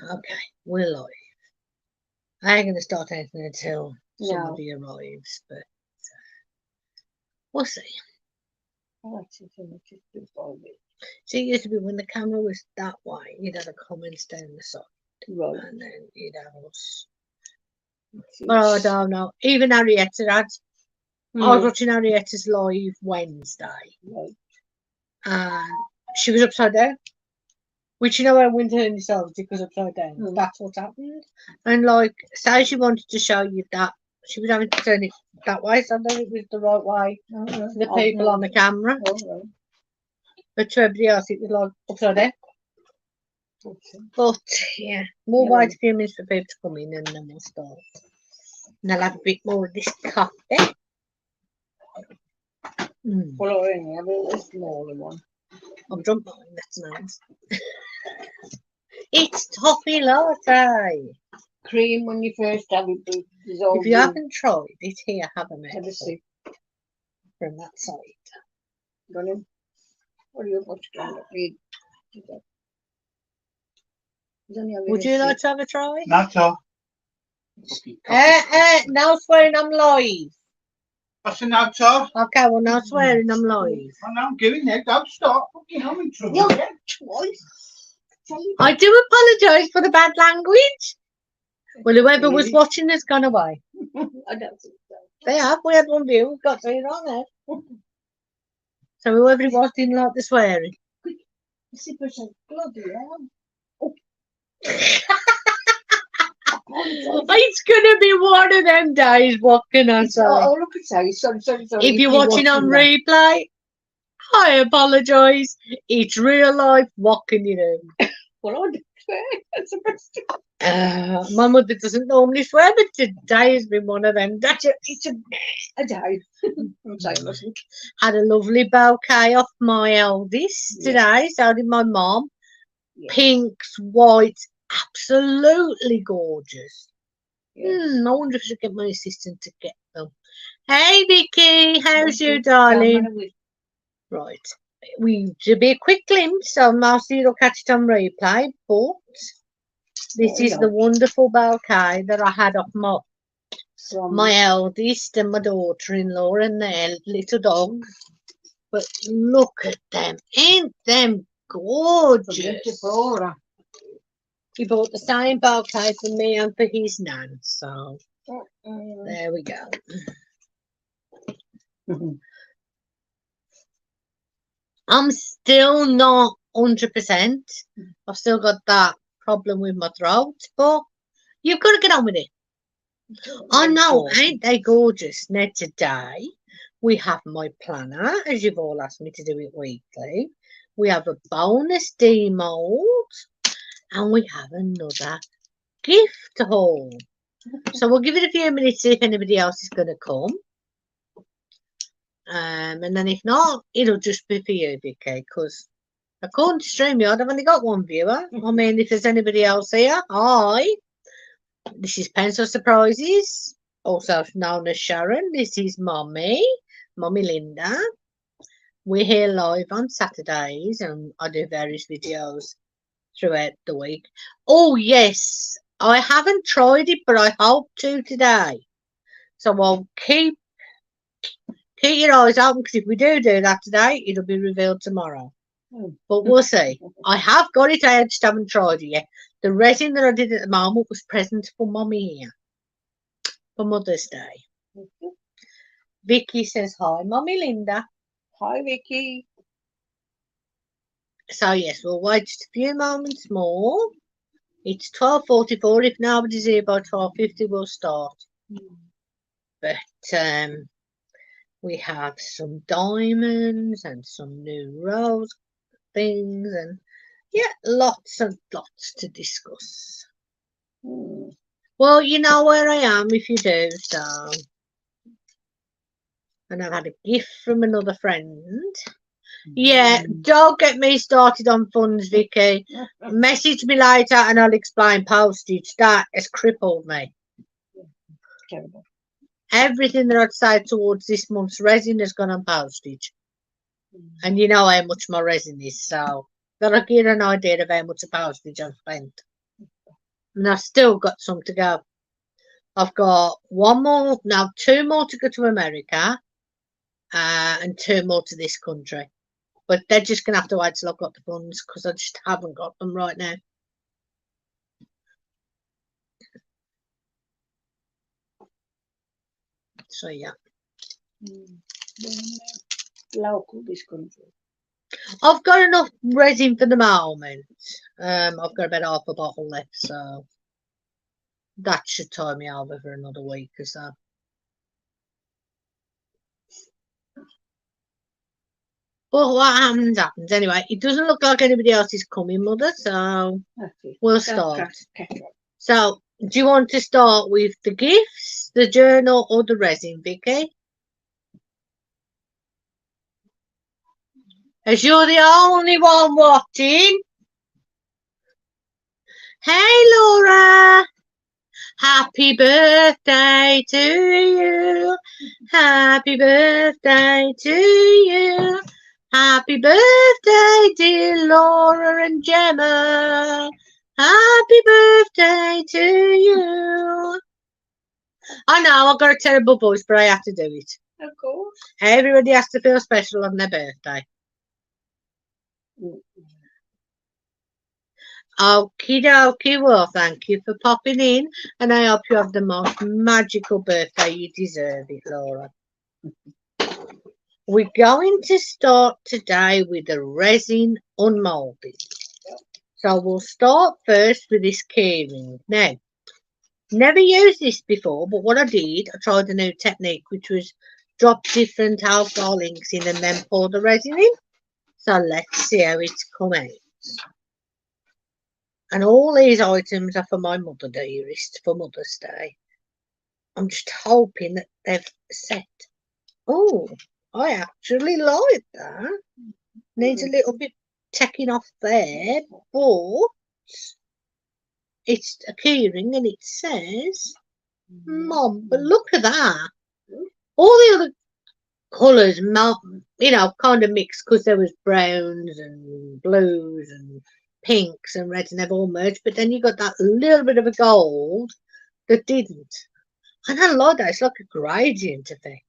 Okay, we're live. I ain't going to start anything until somebody arrives, but we'll see. See, it used to be when the camera was that way, you'd have the comments down the side, and then you'd have us. But I don't know. Even Harrietta had. I was watching Harrietta's live Wednesday, and she was upside down. Which, you know, when winter and yourself, it goes upside down. That's what happened. And, like, say she wanted to show you that, she was having to turn it that way, so that it was the right way to the people on the camera. But to everybody else, it was, like, upside down. But, yeah, we'll wait a few minutes for people to come in, and then we'll start. And I'll have a bit more of this coffee. Well, I only have a smaller one. I've drunk mine, that's nice. It's toffee latte. Cream when you first have it. If you haven't tried it, here, have a Have a sip. From that side. Got him? What are you watching? Would you like to have a try? Not so. No swearing, I'm live. What's an outside? Okay, well, no swearing, I'm live. I know, I'm giving it. Don't stop. Fucking hell, I'm in trouble again. Twice. I do apologise for the bad language. Well, whoever was watching has gone away. I don't think so. They have. We had one view. We've got to it on there. So whoever it was didn't like the swearing. 60% bloody hell. It's gonna be one of them days. What can I say? Oh, look at that. Sorry. If you're watching on replay, I apologise. It's real life. What can you do? Well, I don't swear. That's the best. My mother doesn't normally swear, but today has been one of them days. It's a day. I'm saying I mustn't. Had a lovely bouquet off my eldest today. So did my mum. Pinks, whites, absolutely gorgeous. I wonder if I should get my assistant to get them. Hey Vicky, how's you, darling? Right, to be a quick glimpse, so most of you will catch it on replay, but this is the wonderful bouquet that I had off my eldest and my daughter-in-law and their little dog. But look at them, ain't them gorgeous? He bought the same bouquet for me and for his nan, so there we go. I'm still not 100%. I've still got that problem with my throat, but you've got to get on with it. I know, ain't they gorgeous? Now today we have my planner, as you've all asked me to do it weekly. We have a bonus demold, and we have another gift haul. So we'll give it a few minutes to see if anybody else is going to come. And then if not, it'll just be for you, Vicky, because according to StreamYard, I've only got one viewer. I mean, if there's anybody else here, hi. This is Pencil Surprises, also known as Sharon. This is Mummy Linda. We're here live on Saturdays, and I do various videos throughout the week. Oh, yes, I haven't tried it, but I hope to today. So I'll keep your eyes open, because if we do that today, it'll be revealed tomorrow. But we'll see. I have got it. I just haven't tried it yet. The resin that I did at the moment was present for Mummy here for Mother's Day. Vicky says hi, Mummy Linda. Hi, Vicky. So yes, we'll wait just a few moments more. It's 12:44. If nobody's here by 12:50, we'll start. But we have some diamonds and some new rose things, and lots and lots to discuss. Well, you know where I am if you do, so. And I've had a gift from another friend. Yeah, don't get me started on funds, Vicky. Message me later and I'll explain postage. That has crippled me. Terrible. Everything that I'd say towards this month's resin has gone on postage. And you know how much my resin is, so that'll give you an idea of how much postage I've spent. and I've still got some to go. I've got two more to go to America, and 2 more to this country. But they're just going to have to wait till I've got the funds because I just haven't got them right now. So, yeah. Local, this country. I've got enough resin for the moment. I've got about half a bottle left, so that should tie me over for another week or so. But what happens. Anyway, it doesn't look like anybody else is coming, Mother, so we'll start. So, do you want to start with the gifts, the journal, or the resin, Vicky? As you're the only one watching. Hey, Laura. Happy birthday to you. Happy birthday to you. Happy birthday, dear Laura and Gemma. Happy birthday to you. I know, I've got a terrible voice, but I have to do it. Of course. Everybody has to feel special on their birthday. Okie dokie, well, thank you for popping in, and I hope you have the most magical birthday. You deserve it, Laura. We're going to start today with the resin unmoulding. So we'll start first with this keyring. Now, never used this before, but what I did, I tried a new technique, which was drop different alcohol inks in and then pour the resin in. So let's see how it's come out. And all these items are for my mother, dearest, for Mother's Day. I'm just hoping that they've set. Oh, I actually like that. Needs a little bit taking off there, but it's a keyring and it says Mom. But look at that. All the other colours, kind of mixed because there was browns and blues and pinks and reds and they've all merged. But then you got that little bit of a gold that didn't. And I like that. It's like a gradient effect.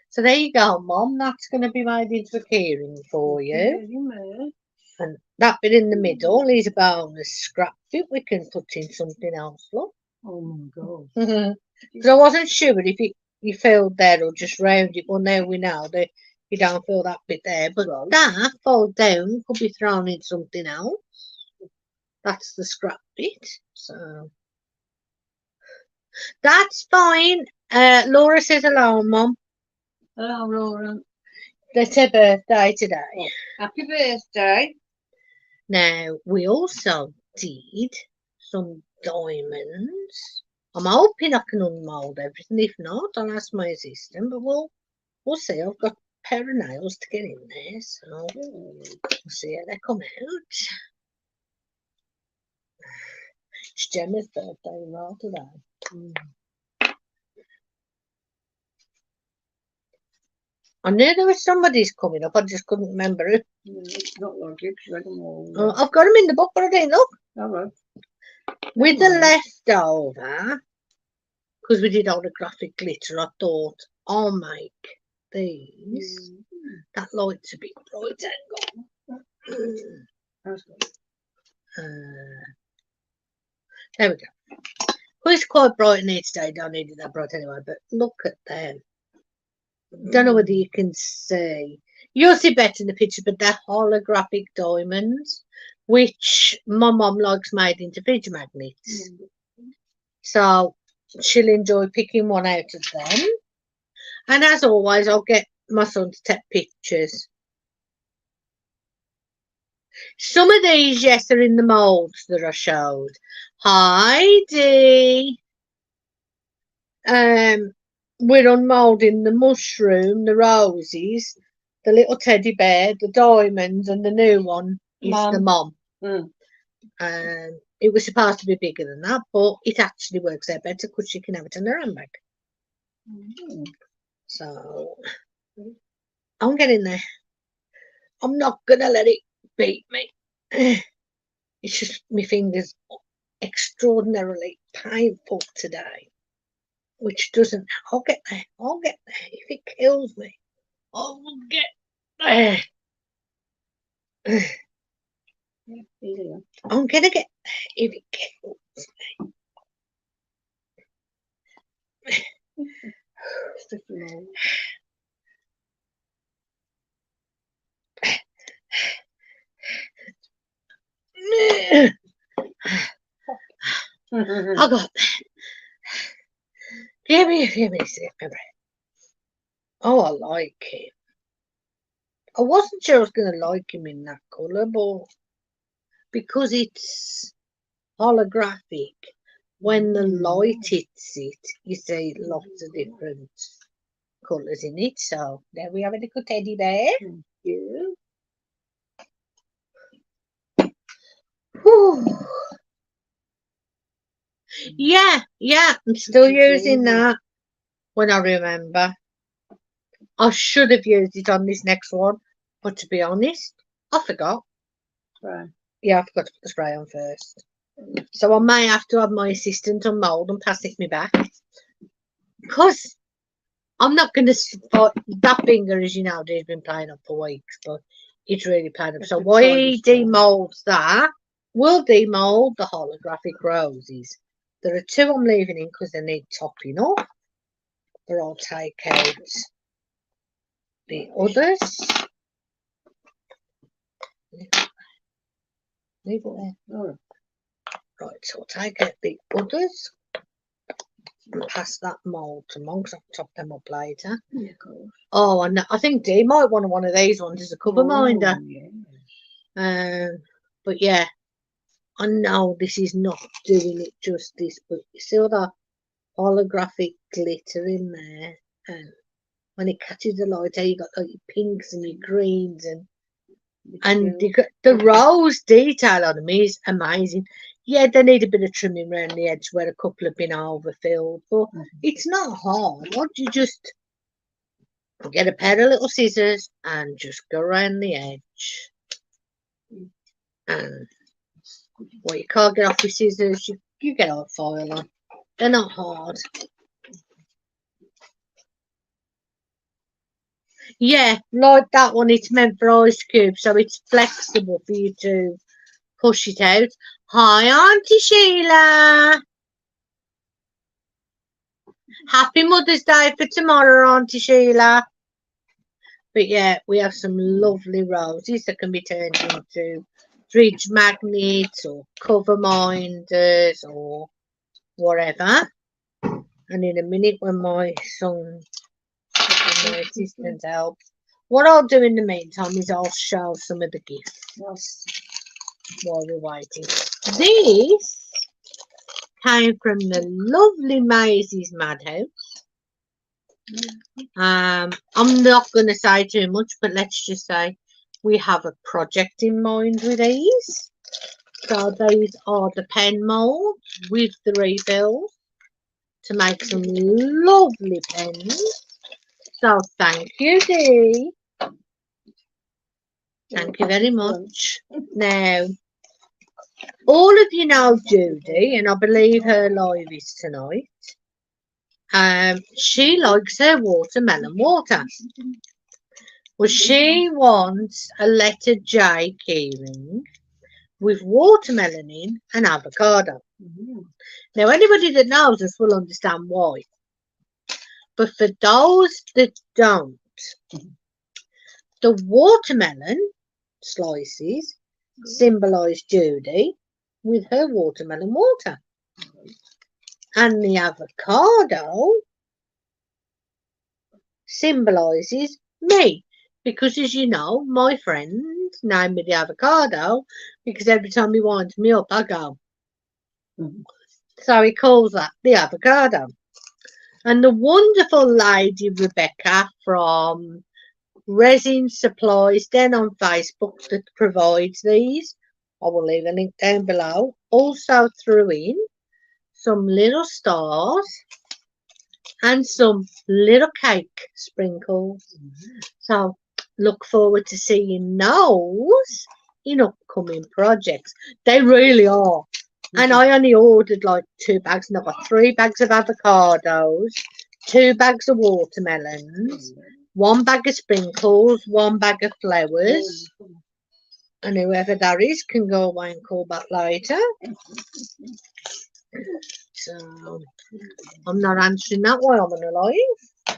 So there you go, Mom. That's going to be made into a keyring for you. And that bit in the middle is a bonus scrap bit. We can put in something else, look. Oh my God. Because I wasn't sure if you filled there or just round it. Well, now we know that you don't fill that bit there. But that fold down could be thrown in something else. That's the scrap bit. So that's fine. Laura says hello, Mum. Hello, Laura. It's her birthday today. Happy birthday. Now, we also did some diamonds. I'm hoping I can unmould everything. If not, I'll ask my assistant, but we'll see. I've got a pair of nails to get in there, so we'll see how they come out. It's Gemma's birthday roll today. I knew there was somebody's coming up. I just couldn't remember who. It's not like it, 'cause I don't know. I've got them in the book, but I didn't look. All right. With the leftover, because we did holographic glitter, I thought I'll make these. That light's a bit bright angle. There we go. Well, it's quite bright in here today. Don't need it that bright anyway, but look at them. Don't know whether you can see. You'll see better in the picture, but they're holographic diamonds, which my mum likes made into fridge magnets. So she'll enjoy picking one out of them. And as always, I'll get my son to take pictures. Some of these, yes, are in the moulds that I showed. Heidi. We're unmoulding the mushroom, the roses, the little teddy bear, the diamonds, and the new one is the mom. It was supposed to be bigger than that, but it actually works out better because she can have it in her handbag. So I'm getting there. I'm not gonna let it beat me. It's just my fingers extraordinarily painful today, which doesn't. I'll get there. I'll get there. If it kills me, I'll get there. Yeah, easy. I'm gonna get there if it kills Sticky mould. me. I got there. Give me a second. Oh, I like him. I wasn't sure I was going to like him in that colour, but because it's holographic, when the light hits it, you see lots of different colours in it. So there we have a little teddy bear. Thank you. Whew. Yeah, I'm still using that when I remember. I should have used it on this next one, but to be honest, I forgot. Right. Yeah, I forgot to put the spray on first. So I may have to have my assistant unmould and pass it me back. Because I'm not going to... That finger, as you know, has been playing up for weeks, but it's really playing up. So while he demoulds that, we'll demould the holographic roses. There are 2 I'm leaving in because they need topping up. But I'll take out the others. Leave it there. Oh, Right, so I'll take out the others and pass that mould to Mum because I'll top them up later. yeah, of course. Oh, and I think Dee might want one of these ones as a cover minder. Yeah. But yeah, I know this is not doing it justice, but you see all that holographic glitter in there, and when it catches the light, you got like your pinks and your greens, and the rose detail on them is amazing. Yeah, they need a bit of trimming around the edge where a couple have been overfilled, but it's not hard. Once you just get a pair of little scissors and just go around the edge, and what you can't get off with scissors, you get on foil on. They're not hard. Yeah, like that one, it's meant for ice cubes, so it's flexible for you to push it out. Hi, Auntie Sheila. Happy Mother's Day for tomorrow, Auntie Sheila. But yeah, we have some lovely roses that can be turned into fridge magnets or cover minders or whatever. And in a minute, when my son and my assistant help, what I'll do in the meantime is I'll show some of the gifts while we're waiting. This came from the lovely Maisie's Madhouse. I'm not going to say too much, but let's just say we have a project in mind with these. So these are the pen molds with the refills to make some lovely pens. So thank you, Dee. Thank you very much. Now, all of you know Judy, and I believe her live is tonight. She likes her watermelon water. Well, she wants a letter J keyring with watermelon in and avocado. Now, anybody that knows us will understand why. But for those that don't, the watermelon slices symbolise Judy with her watermelon water. And the avocado symbolises me. Because, as you know, my friend named me the avocado because every time he winds me up, I go. So he calls that the avocado. And the wonderful lady Rebecca from Resin Supplies, then on Facebook, that provides these, I will leave a link down below, also threw in some little stars and some little cake sprinkles. So look forward to seeing those in upcoming projects. They really are And I only ordered like 2 bags, and I got 3 bags of avocados, 2 bags of watermelons, 1 bag of sprinkles, 1 bag of flowers. And whoever that is can go away and call back later. So I'm not answering that while I'm on a live.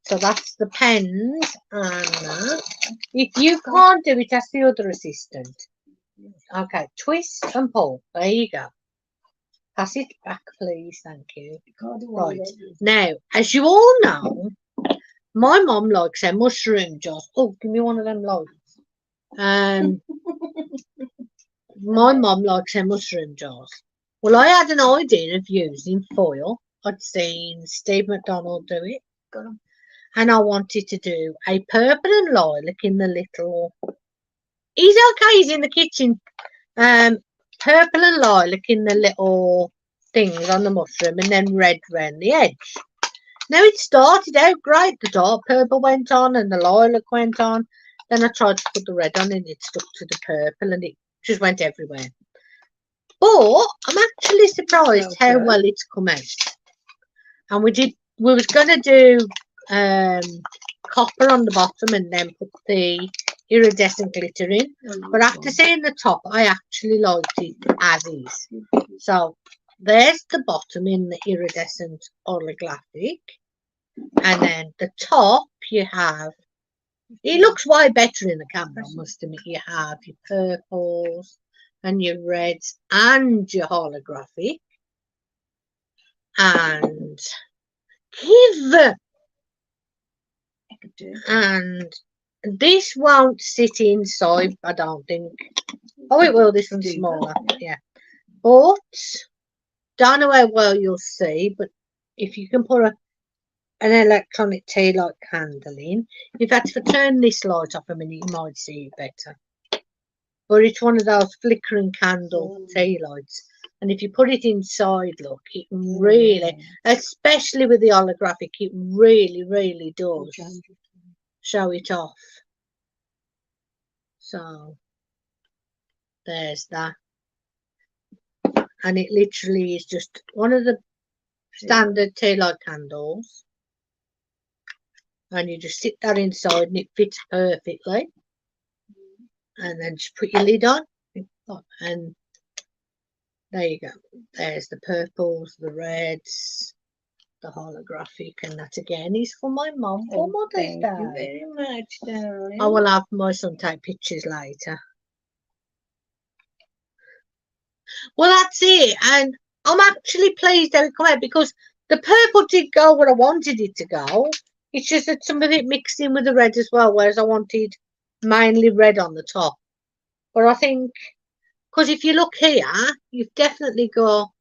So that's the pens and that. If you can't do it, ask the other assistant. Okay, twist and pull. There you go. Pass it back, please. Thank you. Right. Now, as you all know, my mum likes her mushroom jars. Oh, give me one of them lights. My mum likes her mushroom jars. Well, I had an idea of using foil. I'd seen Steve McDonald do it. And I wanted to do a purple and lilac in the little... He's okay, he's in the kitchen. Purple and lilac in the little things on the mushroom, and then red around the edge. Now it started out great. The dark purple went on and the lilac went on. Then I tried to put the red on and it stuck to the purple and it just went everywhere. But I'm actually surprised how well it's come out. And we was gonna do copper on the bottom and then put the iridescent glitter in. But after seeing the top, I actually liked it as is. So there's the bottom in the iridescent holographic. And then the top you have, it looks way better in the camera, I must admit. You have your purples and your reds and your holographic. And this won't sit inside, I don't think. Oh, it will. This one's smaller. Yeah. But don't know how well you'll see, but if you can put an electronic tea light candle in, if I had to turn this light off a minute, you might see it better. But it's one of those flickering candle tea lights. And if you put it inside, look, it really, especially with the holographic, it really, really does show it off. So there's that. And it literally is just one of the standard tea light candles. And you just sit that inside and it fits perfectly. And then just put your lid on. And there you go. There's the purples, the reds, the holographic, and that again is for my mum for Mother's Day. Thank you very much, darling. I will have my son take pictures later. Well, that's it, and I'm actually pleased how it came out because the purple did go where I wanted it to go. It's just that some of it mixed in with the red as well, whereas I wanted mainly red on the top. But I think, because if you look here, you've definitely got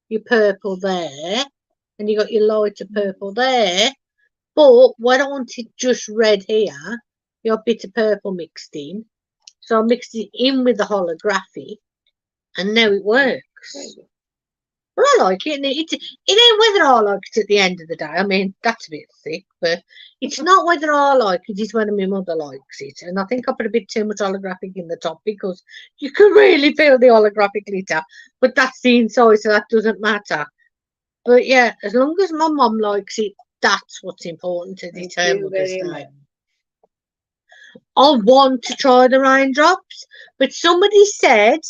your purple there, and you got your lighter purple there. But when I wanted just red here, you have a bit of purple mixed in. So I mixed it in with the holographic, and now it works. But I like it, and it ain't whether I like it at the end of the day. I mean, that's a bit thick, but it's not whether I like it, it's whether my mother likes it. And I think I put a bit too much holographic in the top because you can really feel the holographic glitter, but that's the inside, so that doesn't matter. But yeah, as long as my mum likes it, that's what's important to determine Mother's Day. I want to try the raindrops, but somebody said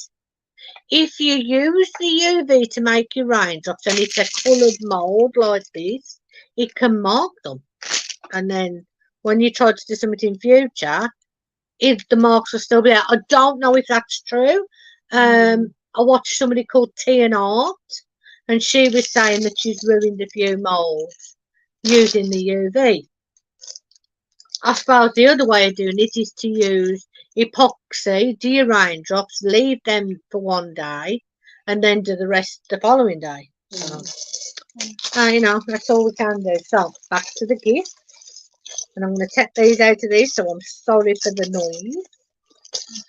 if you use the UV to make your raindrops and it's a coloured mould like this, it can mark them. And then when you try to do something in future, if the marks will still be there. I don't know if that's true. I watched somebody called T and Art, and she was saying that she's ruined a few moulds using the UV. I suppose the other way of doing it is to use epoxy, do your raindrops, leave them for one day, and then do the rest the following day. So, you know, that's all we can do. So, back to the gift. And I'm going to take these out of this, so I'm sorry for the noise.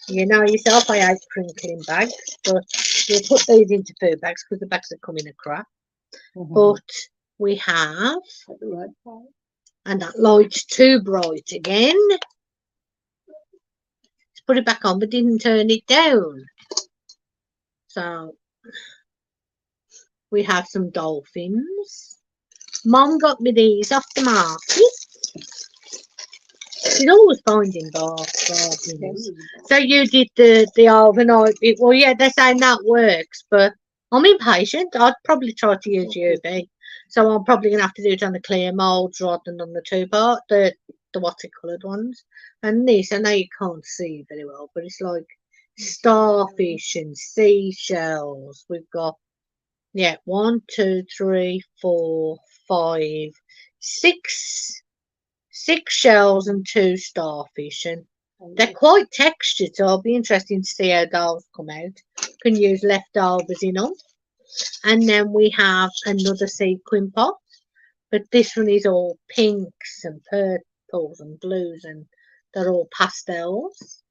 You know yourself, I hate crinkling bags, but we'll put these into food bags because the bags are coming a crap. But we have... And that light's too bright again. Let's put it back on, but didn't turn it down. So We have some dolphins. Mum got me these off the market. She's always finding bargains. So you did the overnight bit. Well, yeah, they're saying that works, but I'm impatient. I'd probably try to use UV. So I'm probably going to have to do it on the clear moulds rather than on the two-part, the watercoloured ones. And this, I know you can't see very well, but it's like starfish and seashells. We've got, yeah, 1, 2, 3, 4, 5, 6 shells and 2 starfish, and they're quite textured, so I'll be interested to see how those come out. Can use leftovers in them. And then we have another sequin pot, but this one is all pinks and purples and blues, and they're all pastels.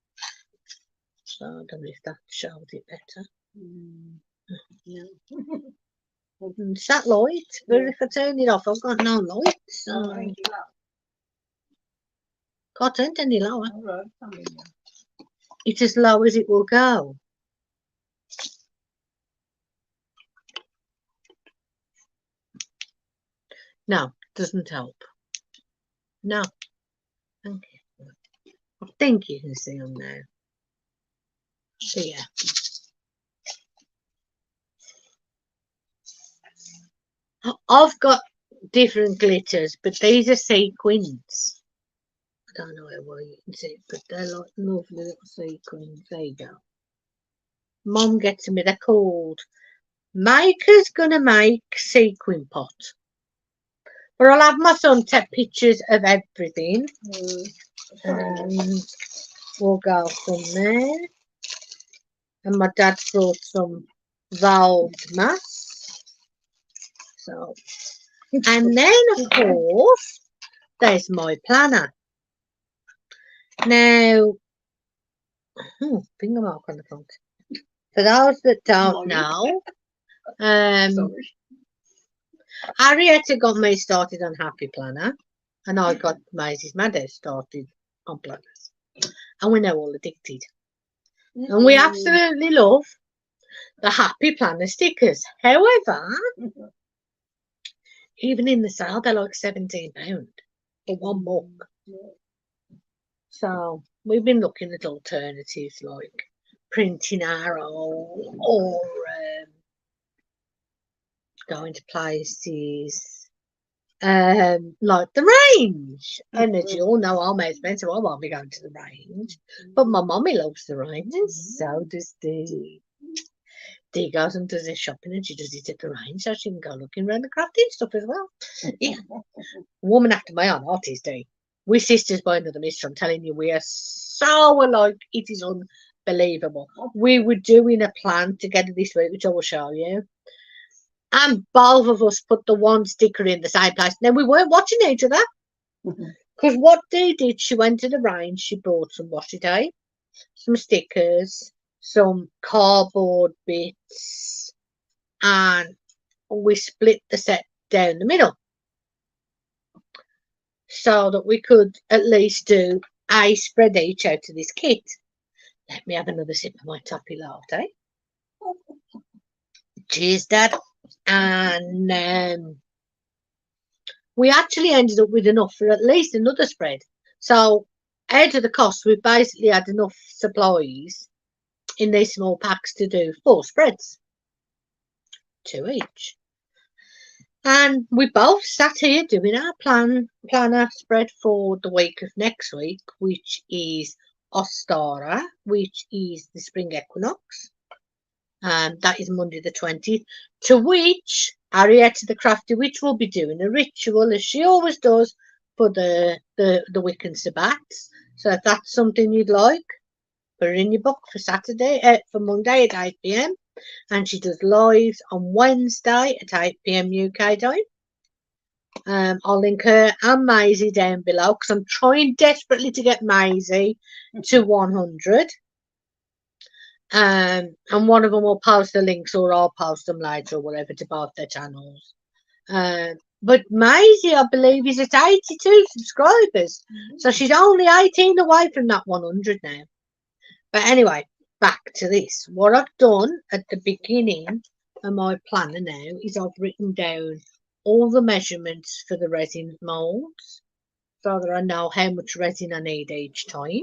So I don't know if that shows it better. It's that light, but if I turn it off, I've got no light. So can't turn it any lower. It's as low as it will go. No, doesn't help. No. Thank you. I think you can see them now. So yeah. I've got different glitters, but these are sequins. I don't know how well you can see it, but they're like lovely little sequins. There you go. Mum gets me. They're called Maker's Gonna Make Sequin Pot. But I'll have my son take pictures of everything. And we'll go from there. And my dad's brought some valved mass. So, and then of course, there's my planner. Now, finger mark on the front. For those that don't know, Harrietta got me started on Happy Planner, and I got Maisie's Mother started on planners, and we're now all addicted. And we absolutely love the Happy Planner stickers. However, even in the sale, they're like £17 for one book. So we've been looking at alternatives like printing arrow or going to places like the range. And as you all know, I'm expensive. I won't be going to the range, but my mummy loves the range, and so does Dee. Dee goes and does her shopping, and she does it at the range, so she can go looking around the crafting stuff as well. Yeah, woman after my own heart is Dee. We're sisters by another mister. I'm telling you, we are so alike. It is unbelievable. We were doing a plan together this week, which I will show you. And both of us put the one sticker in the same place. Now, we weren't watching each other. Because what Dee did, she went to the range, she bought some washi tape, some stickers, some cardboard bits, and we split the set down the middle so that we could at least do a spread each out of this kit. Let me have another sip of my toppy latte. Cheers, Dad. And we actually ended up with enough for at least another spread. So out of the cost, we've basically had enough supplies in these small packs to do 4 spreads, 2 each. And we both sat here doing our planner spread for the week of next week, which is Ostara, which is the spring equinox. That is Monday the 20th, to which Arietta the Crafty Witch will be doing a ritual, as she always does, for the Wiccan Sabbats. So if that's something you'd like, put it in your book for for Monday at 8 p.m. And she does lives on Wednesday at 8 p.m. UK time. I'll link her and Maisie down below, because I'm trying desperately to get Maisie to 100. And one of them will post the links, or I'll post them later or whatever, to both their channels. But Maisie, I believe, is at 82 subscribers. So she's only 18 away from that 100 now. But anyway, back to this. What I've done at the beginning of my planner now is I've written down all the measurements for the resin moulds so that I know how much resin I need each time.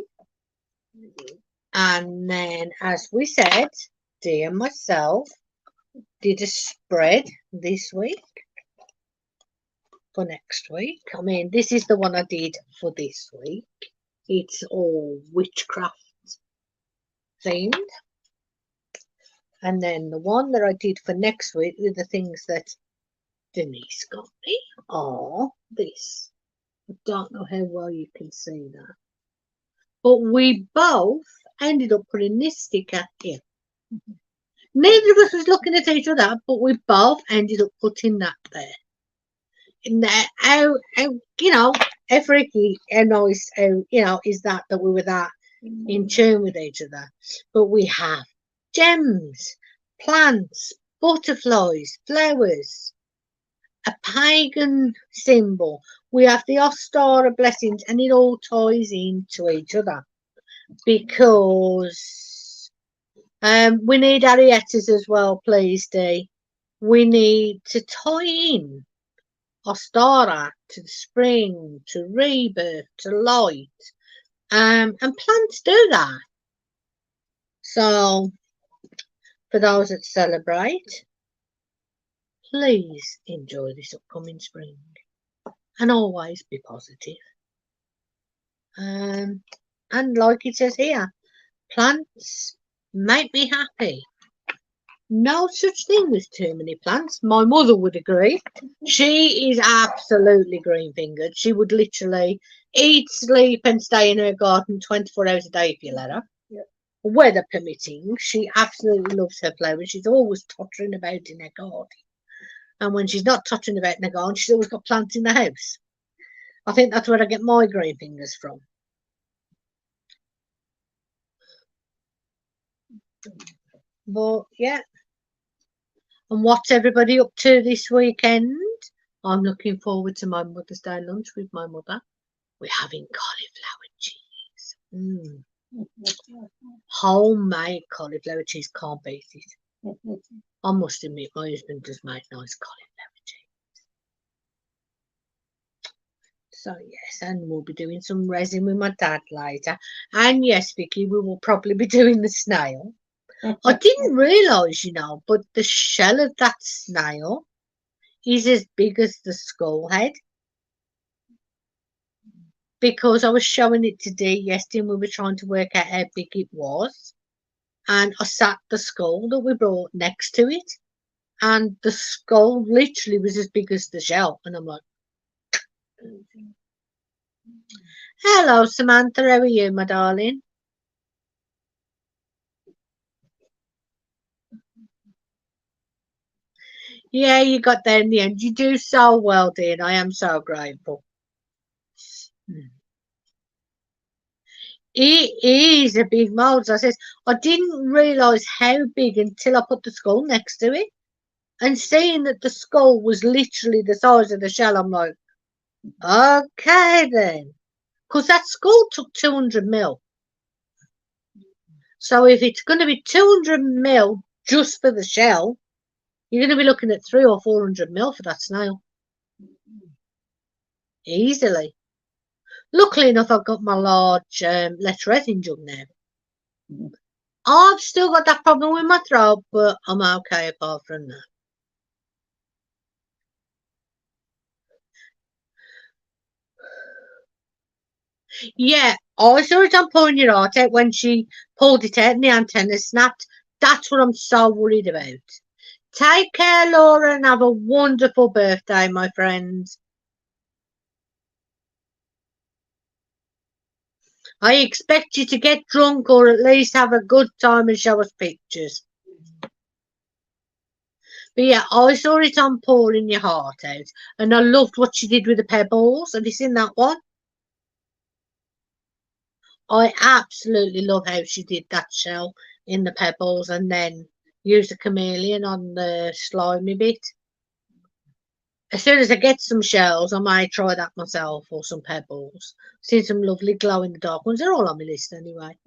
And then, as we said, Dee and myself did a spread this week for next week. I mean, this is the one I did for this week. It's all witchcraft themed. And then the one that I did for next week with the things that Denise got me are this. I don't know how well you can see that. But we both ended up putting this sticker here. Neither of us was looking at each other, but we both ended up putting that there. And how you know, how freaky and nice, is that we were that in tune with each other. But we have gems, plants, butterflies, flowers, a pagan symbol. We have the Ostara blessings, and it all ties into each other because we need Ariettas as well, please, Dee. We need to tie in Ostara to the spring, to rebirth, to light, and plants do that. So, for those that celebrate, please enjoy this upcoming spring and always be positive. And like it says here, plants make me happy. No such thing as too many plants. My mother would agree. She is absolutely green fingered. She would literally eat, sleep, and stay in her garden 24 hours a day if you let her. Yeah. Weather permitting, she absolutely loves her flowers. She's always tottering about in her garden. And when she's not tottering about in her garden, she's always got plants in the house. I think that's where I get my green fingers from. But yeah. And what's everybody up to this weekend? I'm looking forward to my Mother's Day lunch with my mother. We're having cauliflower cheese. Homemade cauliflower cheese, can't beat it. I must admit, my husband does make nice cauliflower cheese. So yes, and we'll be doing some resin with my dad later. And yes, Vicky, we will probably be doing the snail. I didn't realise, but the shell of that snail is as big as the skull head. Because I was showing it to Dee yesterday and we were trying to work out how big it was. And I sat the skull that we brought next to it. And the skull literally was as big as the shell. And I'm like, hello, Samantha. How are you, my darling? Yeah, you got there in the end. You do so well, dear, and I am so grateful. It is a big mould. I says, I didn't realise how big until I put the skull next to it. And seeing that the skull was literally the size of the shell, I'm like, okay then. Because that skull took 200 mil. So if it's going to be 200 mil just for the shell, you're going to be looking at 300 or 400 mil for that snail. Easily. Luckily enough, I've got my large less resin jug now. I've still got that problem with my throat, but I'm okay apart from that. Yeah, I saw it on pulling your heart out when she pulled it out and the antenna snapped. That's what I'm so worried about. Take care, Laura, and have a wonderful birthday, my friends. I expect you to get drunk or at least have a good time and show us pictures. But yeah, I saw it on pouring your heart out, and I loved what she did with the pebbles. Have you seen that one? I absolutely love how she did that shell in the pebbles and then used the chameleon on the slimy bit. As soon as I get some shells, I might try that myself or some pebbles. Seen some lovely glow in the dark ones. They're all on my list anyway.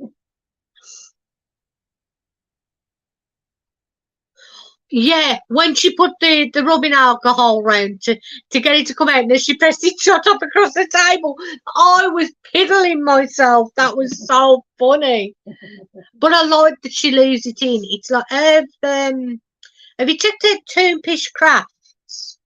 Yeah, when she put the rubbing alcohol round to get it to come out, and then she pressed it shut up across the table. I was piddling myself. That was so funny. But I like that she leaves it in. It's like, have you checked out Toonpish Crafts?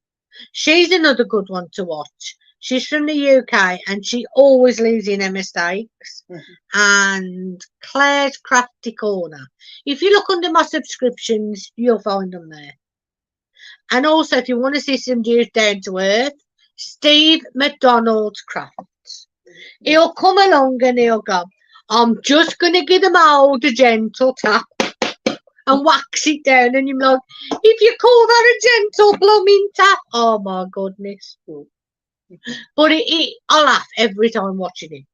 She's another good one to watch. She's from the UK and she always leaves in her mistakes. And Claire's Crafty Corner. If you look under my subscriptions, you'll find them there. And also, if you want to see some dudes down to earth, Steve McDonald's Crafts. He'll come along and he'll go, I'm just going to give them all a gentle tap and wax it down. And you're like, if you call that a gentle blooming tap, oh my goodness. But I laugh every time watching him.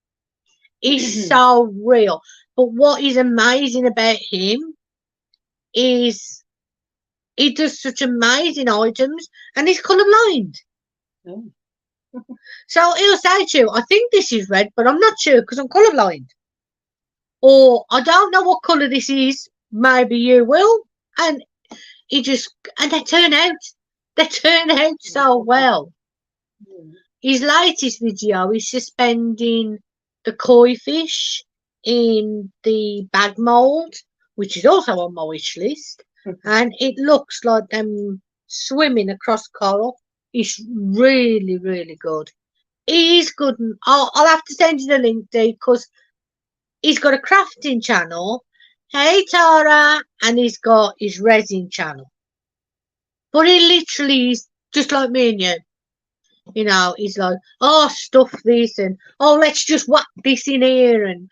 He's so real. But what is amazing about him is he does such amazing items and he's colourblind. Oh. So he'll say to you, I think this is red, but I'm not sure because I'm colourblind. Or I don't know what colour this is. Maybe you will. And they turn out so well. His latest video is suspending the koi fish in the bag mould, which is also on my wish list. And it looks like them swimming across coral. It's really, really good. He's good. I'll have to send you the link, Dee, because he's got a crafting channel. Hey, Tara. And he's got his resin channel. But he literally is just like me and you. You know, he's like, oh, stuff this and, oh, let's just whack this in here. And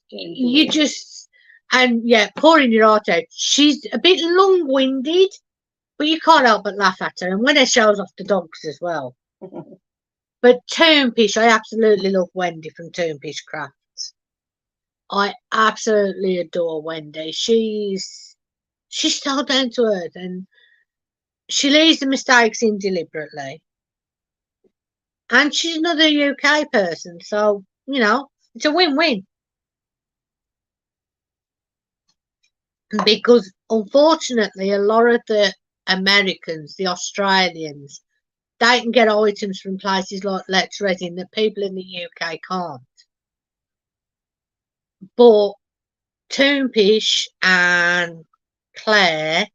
you just, and yeah, pouring your heart out. She's a bit long-winded, but you can't help but laugh at her. And when her shows off the dogs as well. But Toonpish, I absolutely love Wendy from Toonpish Crafts. I absolutely adore Wendy. She's so down to earth and she leaves the mistakes in deliberately. And she's another UK person, so, you know, it's a win-win. Because, unfortunately, a lot of the Americans, the Australians, they can get items from places like Let's Resin that people in the UK can't. But Toonpish and Claire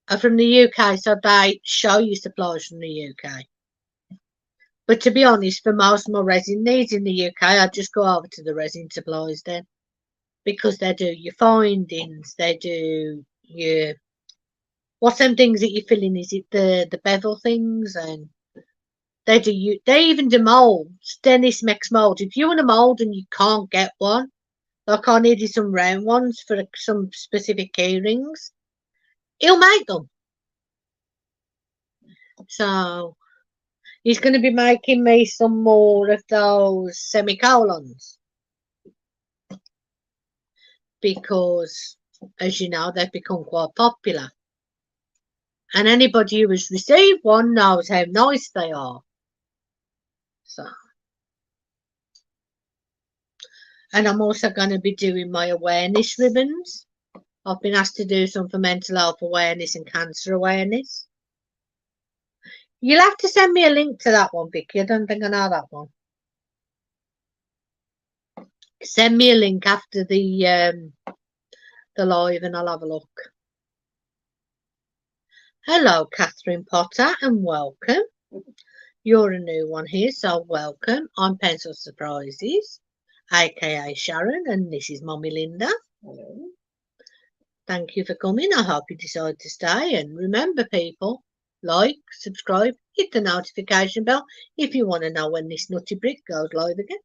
are from the UK, so they show you supplies from the UK. But to be honest, for most of my resin needs in the UK, I just go over to the resin supplies then. Because they do your findings, they do your... What's them things that you're filling? Is it the bevel things? And they even do moulds. Dennis makes moulds. If you want a mould and you can't get one, like I needed some round ones for some specific key rings, he'll make them. So he's going to be making me some more of those semicolons. Because, as you know, they've become quite popular. And anybody who has received one knows how nice they are. So. And I'm also going to be doing my awareness ribbons. I've been asked to do some for mental health awareness and cancer awareness. You'll have to send me a link to that one, Vicky. I don't think I know that one. Send me a link after the live and I'll have a look. Hello, Catherine Potter, and welcome. You're a new one here, so welcome. I'm Pencil Surprises, aka Sharon, and this is Mommy Linda. Hello. Thank you for coming. I hope you decide to stay. And remember, people, like, subscribe, hit the notification bell if you want to know when this nutty brick goes live again.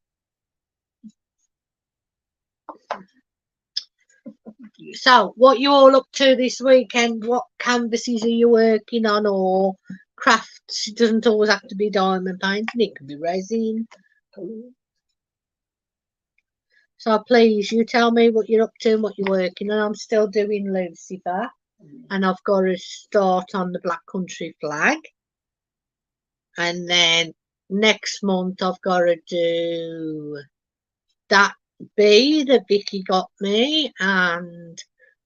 So, what you all up to this weekend? What canvases are you working on, or crafts? It doesn't always have to be diamond painting. It can be resin. So please, you tell me what you're up to and what you're working on. I'm still doing Lucifer, and I've got to start on the Black Country flag. And then next month I've got to do that bee that Vicky got me, and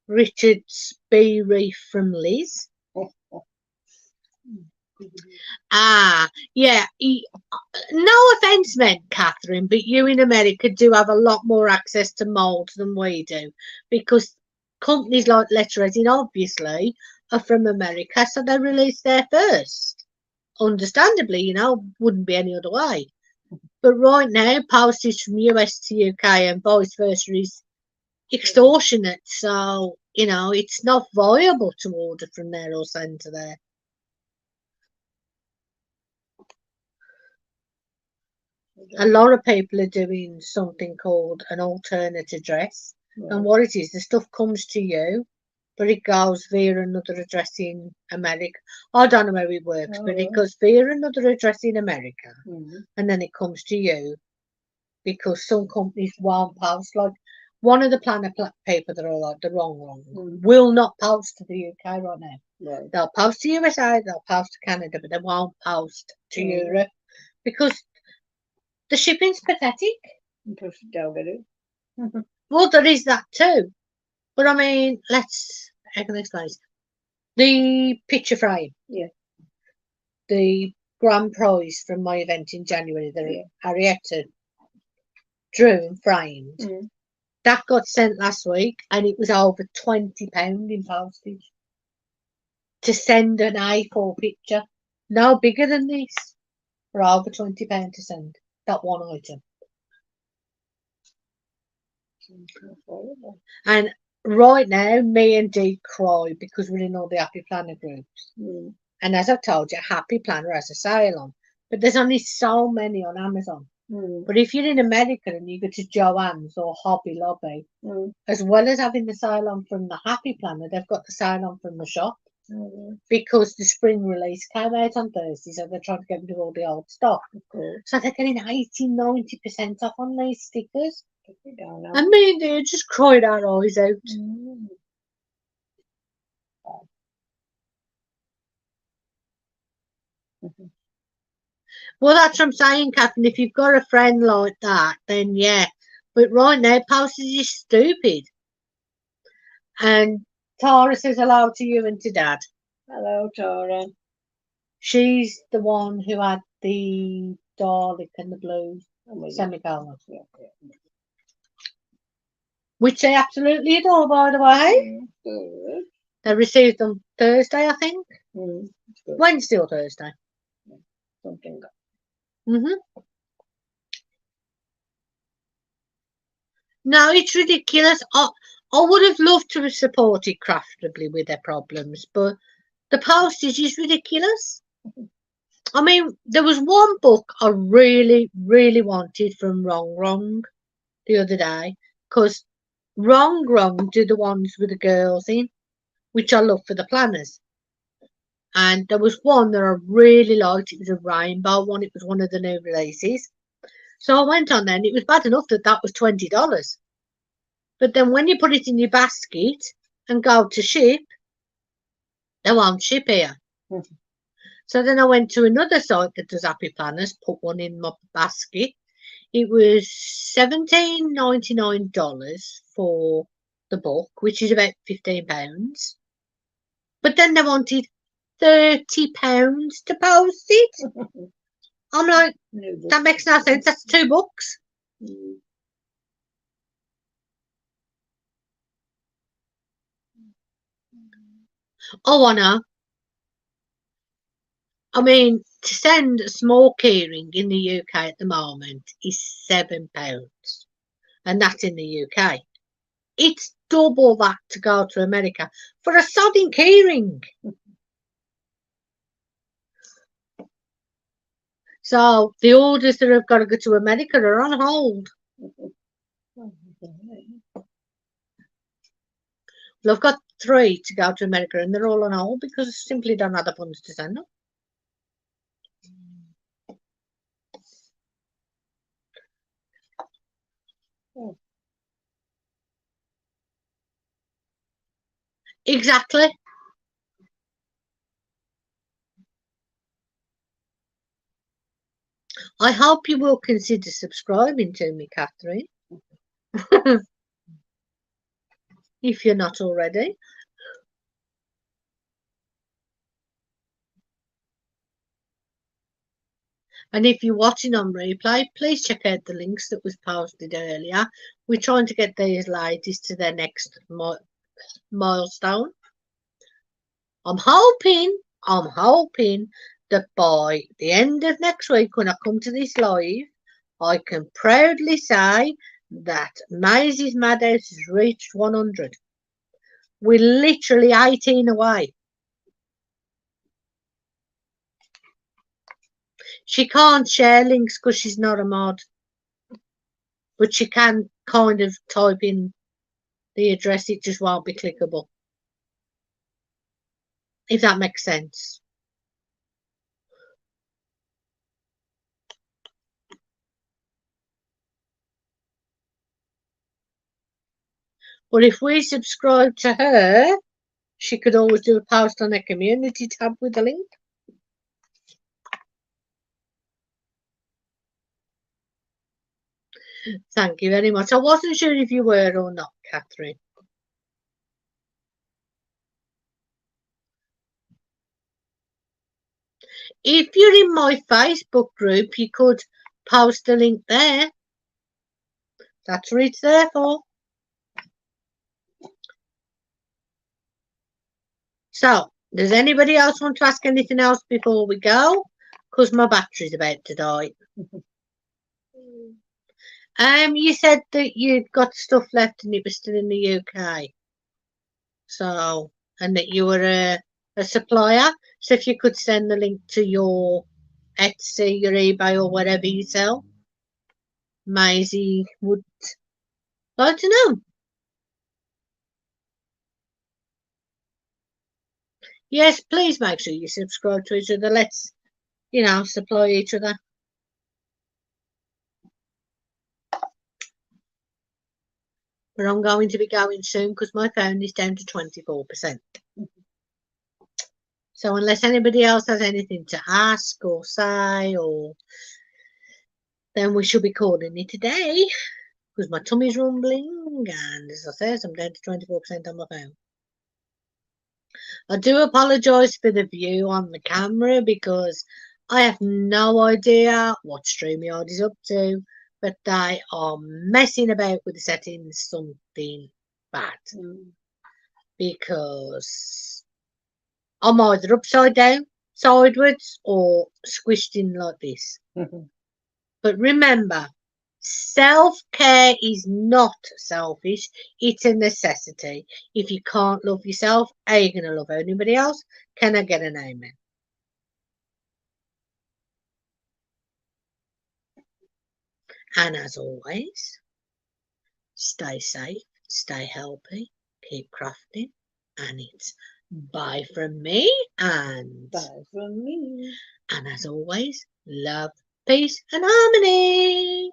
Richard's bee reef from Liz. Yeah. No offence meant, Catherine, but you in America do have a lot more access to mould than we do, because companies like Letteresin obviously are from America, so they release there first. Understandably, wouldn't be any other way. But right now, postage from US to UK and vice versa is extortionate, so it's not viable to order from there or send to there. A lot of people are doing something called an alternate address, and what it is, the stuff comes to you, but it goes via another address in America. I don't know how it works, but it goes via another address in America, and then it comes to you, because some companies won't post. Like one of the planner paper that are like the wrong will not post to the UK right now. Right. They'll post to USA, they'll post to Canada, but they won't post to Europe because the shipping's pathetic. Well, there is that too. But I mean, I can explain this. The picture frame. Yeah. The grand prize from my event in January, the Arietta drew and framed. That got sent last week, and it was over £20 in postage to send an A4 picture. No bigger than this. For over £20 to send that one item. And right now, me and Dee cry because we're in all the Happy Planner groups. And as I've told you, Happy Planner has a sale on, but there's only so many on Amazon. But if you're in America and you go to Joann's or Hobby Lobby, as well as having the sale on from the Happy Planner, they've got the sale on from the shop. Because the spring release came out on Thursday, so they're trying to get rid of all the old stock. So they're getting 80-90% off on these stickers. And me and Dee just cried our eyes out. Well, that's what I'm saying, Catherine. If you've got a friend like that, then yeah. But right now, postage is stupid. And Tara says hello to you and to Dad. Hello, Tara. She's the one who had the Dalek and the blue semicolon. Which they absolutely adore, by the way. Good. They received them Thursday, I think. Wednesday or Thursday. Something. No, it's ridiculous. I would have loved to have supported Craftably with their problems, but the postage is ridiculous. I mean, there was one book I really, really wanted from Wrong the other day, because Wrong do the ones with the girls in, which I love for the planners. And there was one that I really liked. It was a rainbow one. It was one of the new releases. So I went on there, and it was bad enough that was $20. But then when you put it in your basket and go to ship, they won't ship here. So then I went to another site that does Happy Planners, put one in my basket. It was $17.99 for the book, which is about £15. But then they wanted £30 to post it. I'm like, that makes no sense. That's 2 books. Oh, I know. I mean, to send a small keyring in the UK at the moment is £7, and that's in the UK. It's double that to go to America for a sodding keyring. So the orders that have got to go to America are on hold. Well, I've got 3 to go to America, and they're all on hold because I simply don't have the funds to send them. Exactly. I hope you will consider subscribing to me, Catherine. if you're not already. And if you're watching on replay, please check out the links that was posted earlier. We're trying to get these ladies to their next milestone. I'm hoping that by the end of next week, when I come to this live, I can proudly say that Maisie's Madhouse has reached 100. We're literally 18 away. She can't share links because she's not a mod, but she can kind of type in the address. It just won't be clickable, if that makes sense. But if we subscribe to her, she could always do a post on her community tab with the link. Thank you very much. I wasn't sure if you were or not, Catherine. If you're in my Facebook group, you could post the link there. That's what it's there for. So, does anybody else want to ask anything else before we go? Because my battery's about to die. You said that you'd got stuff left and it was still in the UK. So, and that you were a supplier. So if you could send the link to your Etsy, your eBay or whatever you sell, Maisie would like to know. Yes, please make sure you subscribe to each other. Let's, supply each other. But I'm going to be going soon because my phone is down to 24%. So unless anybody else has anything to ask or say, then we should be calling it a day because my tummy's rumbling and, as I said, I'm down to 24% on my phone. I do apologise for the view on the camera because I have no idea what StreamYard is up to, but they are messing about with the settings something bad. Because I'm either upside down, sideways, or squished in like this. But remember, self-care is not selfish. It's a necessity. If you can't love yourself, how are you going to love anybody else? Can I get an amen? And as always, stay safe, stay healthy, keep crafting, and it's bye from me and Bye from me. And as always, love, peace, and harmony.